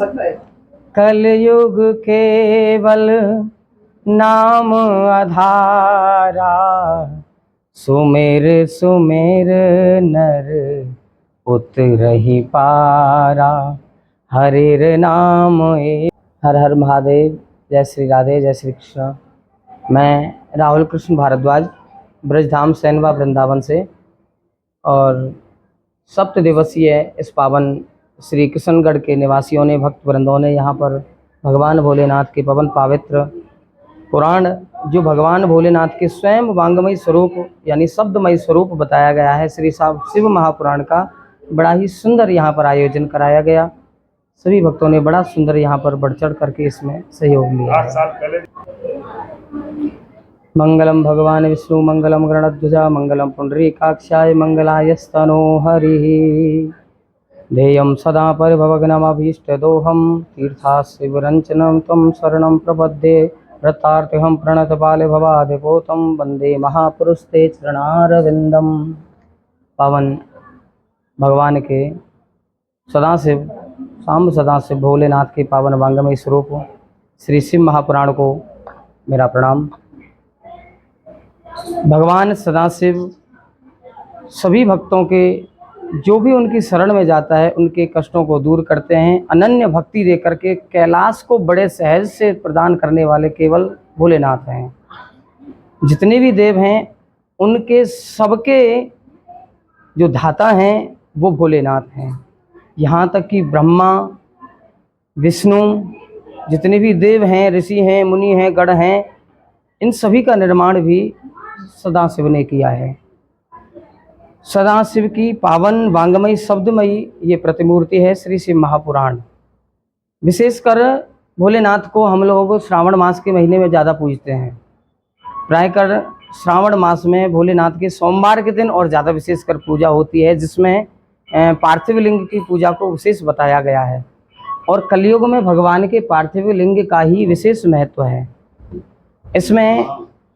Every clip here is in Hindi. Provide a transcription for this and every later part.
सकता है? कलयुग केवल नाम आधारा, सुमेर सुमेर नर उतरहि पारा, हरिर नाम ए। हर हर महादेव। जय श्री राधे, जय श्री कृष्ण। मैं राहुल कृष्ण भारद्वाज ब्रजधाम सैनवा वृंदावन से, और सप्त दिवसीय इस पावन श्री कृष्णगढ़ के निवासियों ने, भक्त वृंदों ने यहाँ पर भगवान भोलेनाथ के पवन पवित्र पुराण, जो भगवान भोलेनाथ के स्वयं वांगमय स्वरूप यानी शब्दमय स्वरूप बताया गया है, श्री शिव महापुराण का बड़ा ही सुंदर यहाँ पर आयोजन कराया गया। सभी भक्तों ने बड़ा सुंदर यहाँ पर बढ़ चढ़ करके इसमें सहयोग लिया। 8 साल पहले मंगलम भगवान विष्णु मंगलम गरुड़ध्वजा मंगलम पुंडरीकाक्षाय मंगलायस्तनो हरिः। ध्येयं सदा परिभवग्नमभीष्टदोहं तीर्थास्यविरञ्चनं त्वं शरणं प्रपद्ये। व्रतार्थं प्रणतपाले भवाधिपोतं वन्दे महापुरुषते चरणारविन्दं। पावन भगवान के सदाशिव सांब सदाशिव भोलेनाथ के पावन वांगमय स्वरूप श्री शिव महापुराण को मेरा प्रणाम। भगवान सदाशिव सभी भक्तों के, जो भी उनकी शरण में जाता है, उनके कष्टों को दूर करते हैं। अनन्य भक्ति दे करके कैलाश को बड़े सहज से प्रदान करने वाले केवल भोलेनाथ हैं। जितने भी देव हैं उनके सबके जो धाता हैं वो भोलेनाथ हैं। यहाँ तक कि ब्रह्मा विष्णु, जितने भी देव हैं, ऋषि हैं, मुनि हैं, गण हैं, इन सभी का निर्माण भी सदाशिव ने किया है। सदाशिव की पावन वांगमयी शब्दमयी ये प्रतिमूर्ति है श्री शिव महापुराण। विशेषकर भोलेनाथ को हम लोग श्रावण मास के महीने में ज़्यादा पूजते हैं। प्रायकर श्रावण मास में भोलेनाथ के सोमवार के दिन और ज़्यादा विशेषकर पूजा होती है, जिसमें पार्थिव लिंग की पूजा को विशेष बताया गया है। और कलयुग में भगवान के पार्थिव लिंग का ही विशेष महत्व है। इसमें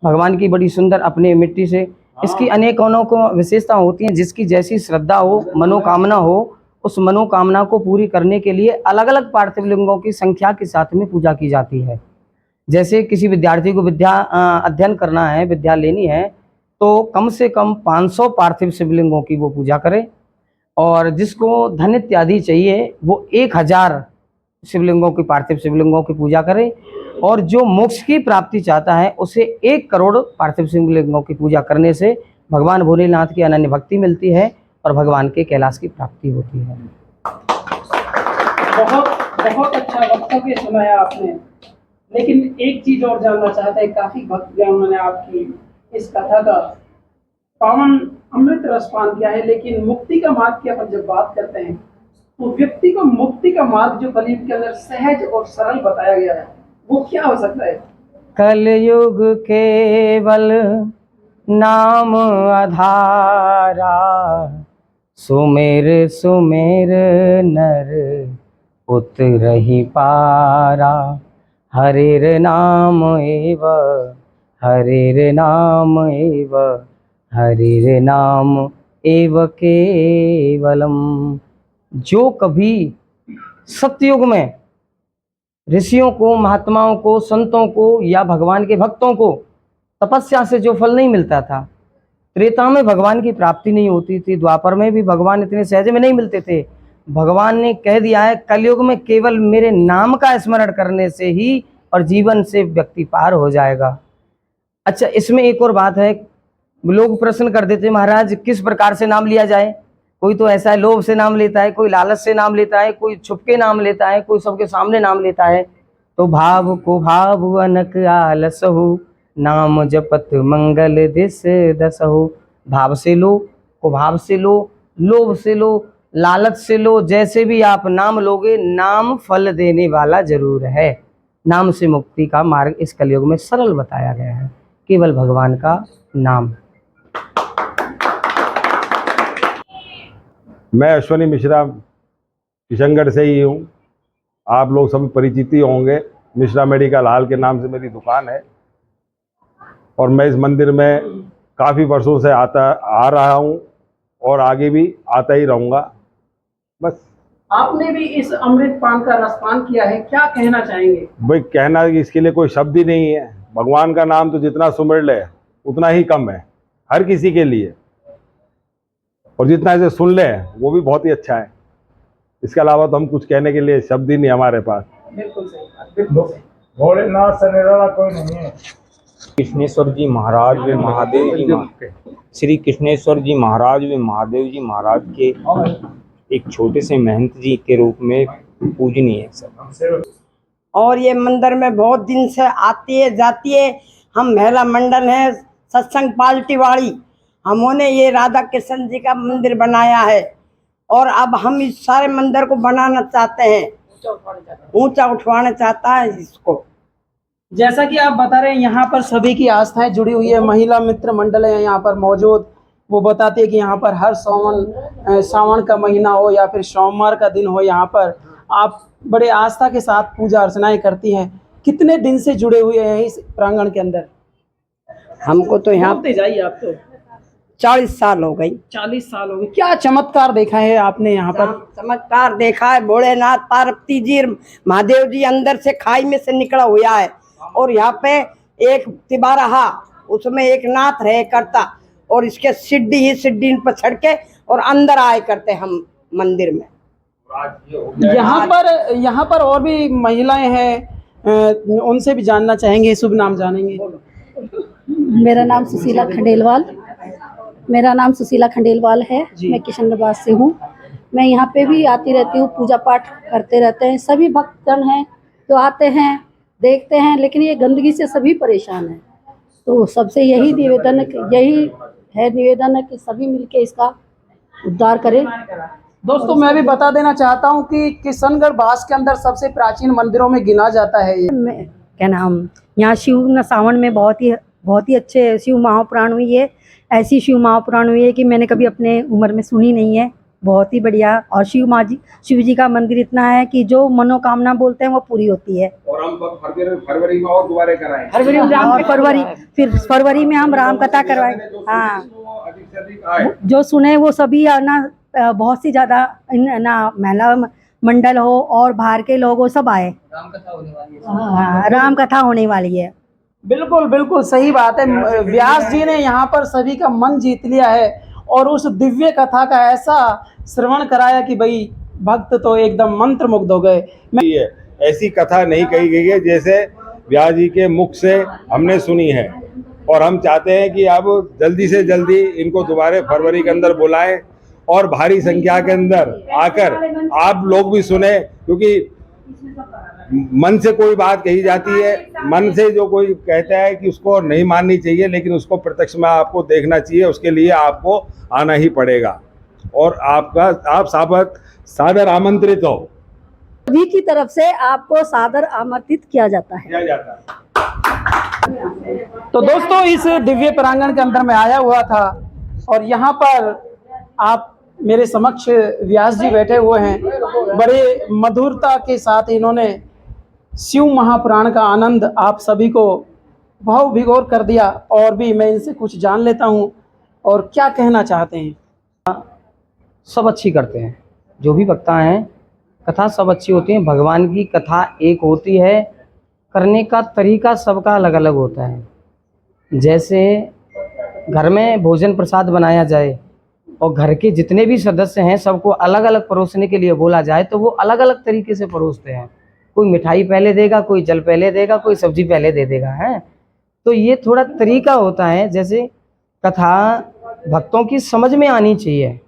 भगवान की बड़ी सुंदर अपनी मिट्टी से इसकी अनेकों को विशेषता होती हैं। जिसकी जैसी श्रद्धा हो, मनोकामना हो, उस मनोकामना को पूरी करने के लिए अलग अलग पार्थिव लिंगों की संख्या के साथ में पूजा की जाती है। जैसे किसी विद्यार्थी को विद्या अध्ययन करना है, विद्या लेनी है, तो कम से कम 500 पार्थिव शिवलिंगों की वो पूजा करे, और जिसको धन इत्यादि चाहिए वो 1000 शिवलिंगों की, पार्थिव शिवलिंगों की पूजा करे, और जो मोक्ष की प्राप्ति चाहता है उसे 1 करोड़ पार्थिव शिवलिंगों की पूजा करने से भगवान भोलेनाथ की अनन्य भक्ति मिलती है और भगवान के कैलाश की प्राप्ति होती है। बहुत बहुत अच्छा वक्तव्य सुनाया आपने। लेकिन एक चीज और जानना चाहता है, काफी भक्तजनों ने आपकी इस कथा का पावन अमृत रसपान किया है, लेकिन मुक्ति का मार्ग की अपन जब बात करते हैं तो व्यक्ति को मुक्ति का मार्ग जो कलयुग के अंदर सहज और सरल बताया गया है, वो क्या हो सकता है? कलयुग केवल नाम आधारा, सुमेर सुमेर नर उतरहि पारा, हरिर नाम एव हरिर नाम एव हरिर नाम एव केवलम। जो कभी सतयुग में ऋषियों को, महात्माओं को, संतों को या भगवान के भक्तों को तपस्या से जो फल नहीं मिलता था, त्रेता में भगवान की प्राप्ति नहीं होती थी, द्वापर में भी भगवान इतने सहज में नहीं मिलते थे, भगवान ने कह दिया है कलयुग में केवल मेरे नाम का स्मरण करने से ही और जीवन से व्यक्ति पार हो जाएगा। अच्छा, इसमें एक और बात है, लोग प्रश्न कर देते महाराज किस प्रकार से नाम लिया जाए। कोई तो ऐसा है लोभ से नाम लेता है, कोई लालच से नाम लेता है, कोई छुपके नाम लेता है, कोई सबके सामने नाम लेता है। तो भाव को भाव अनक आलसहु, नाम जपत मंगल दिस दसहु। भाव से लो, को भाव से लो, लोभ से लो, लालच से लो, जैसे भी आप नाम लोगे, नाम फल देने वाला जरूर है। नाम से मुक्ति का मार्ग इस कलयुग में सरल बताया गया है, केवल भगवान का नाम। मैं अश्वनी मिश्रा किशनगढ़ से ही हूँ। आप लोग सभी परिचित ही होंगे, मिश्रा मेडिकल हॉल के नाम से मेरी दुकान है, और मैं इस मंदिर में काफ़ी वर्षों से आ रहा हूँ और आगे भी आता ही रहूँगा। बस आपने भी इस अमृत पान का रसपान किया है, क्या कहना चाहेंगे? भाई कहना कि इसके लिए कोई शब्द ही नहीं है। भगवान का नाम तो जितना सुमिर ले उतना ही कम है हर किसी के लिए, और जितना इसे सुन ले वो भी बहुत ही अच्छा है। इसके अलावा तो हम कुछ कहने के लिए शब्द ही नहीं हमारे पास। बिल्कुल सही बात, बिल्कुल सही। भोलेनाथ से निराला कोई नहीं है। कृष्णेश्वर जी महाराज व महादेव जी श्री कृष्णेश्वर जी महाराज व महादेव जी महाराज के एक छोटे से महंत जी के रूप में पूजनीय है सब। और ये मंदिर में बहुत दिन से आती है जाती है। हम महिला मंडल है सत्संग पार्टी वाली, हमने ये राधा कृष्ण जी का मंदिर बनाया है और अब हम इस सारे मंदिर को बनाना चाहते हैं, ऊंचा उठवाना चाहता है इसको। जैसा कि आप बता रहे हैं यहाँ पर सभी की आस्थाएं जुड़ी हुई है, महिला मित्र मंडल है यहाँ पर मौजूद। वो बताते हैं कि यहाँ पर हर सावन का महीना हो या फिर सोमवार का दिन हो, यहाँ पर आप बड़े आस्था के साथ पूजा अर्चनाएं करती हैं। कितने दिन से जुड़े हुए हैं इस प्रांगण के अंदर? हमको तो यहाँ बोलते जाइए आप तो। 40 साल हो गई। 40 साल हो गए। क्या चमत्कार देखा है आपने यहाँ पर? चमत्कार देखा है, भोलेनाथ पार्वती जी महादेव जी अंदर से खाई में से निकला हुआ है और यहाँ पे एक तिबारा उसमें एक नाथ रहे करता और इसके सिड्डी ही सिड्डी पर चढ़ के और अंदर आए करते हम मंदिर में। यहाँ पर और भी महिलाएं हैं, उनसे भी जानना चाहेंगे, शुभ नाम जानेंगे। मेरा नाम सुशीला खंडेलवाल है। मैं किशनगढ़ से हूँ। मैं यहाँ पे भी आती रहती हूँ, पूजा पाठ करते रहते हैं। सभी भक्तजन हैं तो आते हैं देखते हैं, लेकिन ये गंदगी से सभी परेशान हैं। तो सबसे यही निवेदन है कि सभी मिलके इसका उद्धार करें। दोस्तों मैं भी बता देना चाहता हूँ कि किशनगढ़ बास के अंदर सबसे प्राचीन मंदिरों में गिना जाता है ये। क्या नाम, यहाँ शिव सावन में बहुत ही अच्छे शिव महापुराण हुई है। ऐसी शिव महापुराण हुई है कि मैंने कभी अपने उम्र में सुनी नहीं है। बहुत ही बढ़िया। और शिव जी का मंदिर इतना है कि जो मनोकामना बोलते हैं वो पूरी होती है। और हम फरवरी में और दोबारा कराएं। फरवरी में हम राम कथा करवाएं। हाँ, जो सुने वो सभी ना, बहुत सी ज्यादा ना महिला मंडल हो और बाहर के लोग हो, सब आए। राम कथा होने वाली है। बिल्कुल बिल्कुल सही बात है। व्यास जी ने यहाँ पर सभी का मन जीत लिया है और उस दिव्य कथा का ऐसा श्रवण कराया कि भाई भक्त तो एकदम मंत्र मुग्ध हो गए। ऐसी कथा नहीं कही गई है जैसे व्यास जी के मुख से हमने सुनी है, और हम चाहते हैं कि अब जल्दी से जल्दी इनको दोबारा फरवरी के अंदर बुलाएं और भारी संख्या के अंदर आकर आप लोग भी सुने, क्योंकि मन से कोई बात कही जाती है, मन से जो कोई कहता है कि उसको नहीं माननी चाहिए, लेकिन उसको प्रत्यक्ष में आपको देखना चाहिए। उसके लिए आपको आना ही पड़ेगा और आप सादर आमंत्रित हो। सभी की तरफ से आपको सादर आमंत्रित किया जाता है। तो दोस्तों इस दिव्य प्रांगण के अंदर मैं आया हुआ था और यहाँ पर आप मेरे समक्ष व्यास जी बैठे हुए हैं। बड़े मधुरता के साथ इन्होंने शिव महापुराण का आनंद आप सभी को भाव विभोर कर दिया, और भी मैं इनसे कुछ जान लेता हूँ और क्या कहना चाहते हैं। सब अच्छी करते हैं, जो भी वक्ता हैं, कथा सब अच्छी होती है। भगवान की कथा एक होती है, करने का तरीका सबका अलग अलग होता है। जैसे घर में भोजन प्रसाद बनाया जाए और घर के जितने भी सदस्य हैं सबको अलग अलग परोसने के लिए बोला जाए तो वो अलग अलग तरीके से परोसते हैं। कोई मिठाई पहले देगा, कोई जल पहले देगा, कोई सब्जी पहले दे देगा, है। तो ये थोड़ा तरीका होता है। जैसे कथा भक्तों की समझ में आनी चाहिए।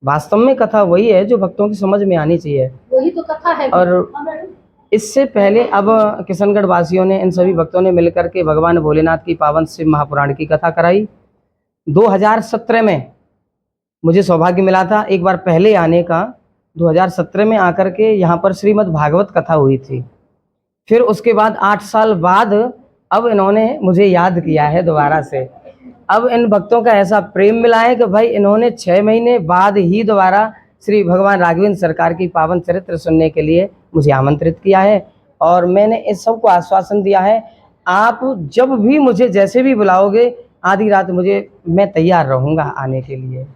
वास्तव में कथा वही है जो भक्तों की समझ में आनी चाहिए, वही तो कथा है। और इससे पहले अब किशनगढ़ वासियों ने, इन सभी भक्तों ने मिलकर के भगवान भोलेनाथ की पावन शिव महापुराण की कथा कराई। 2017 में मुझे सौभाग्य मिला था एक बार पहले आने का। 2017 में आकर के यहाँ पर श्रीमद् भागवत कथा हुई थी। फिर उसके बाद 8 साल बाद अब इन्होंने मुझे याद किया है दोबारा से। अब इन भक्तों का ऐसा प्रेम मिला है कि भाई इन्होंने 6 महीने बाद ही दोबारा श्री भगवान राघवेंद्र सरकार की पावन चरित्र सुनने के लिए मुझे आमंत्रित किया है। और मैंने इस सब को आश्वासन दिया है, आप जब भी मुझे जैसे भी बुलाओगे आधी रात मैं तैयार रहूँगा आने के लिए।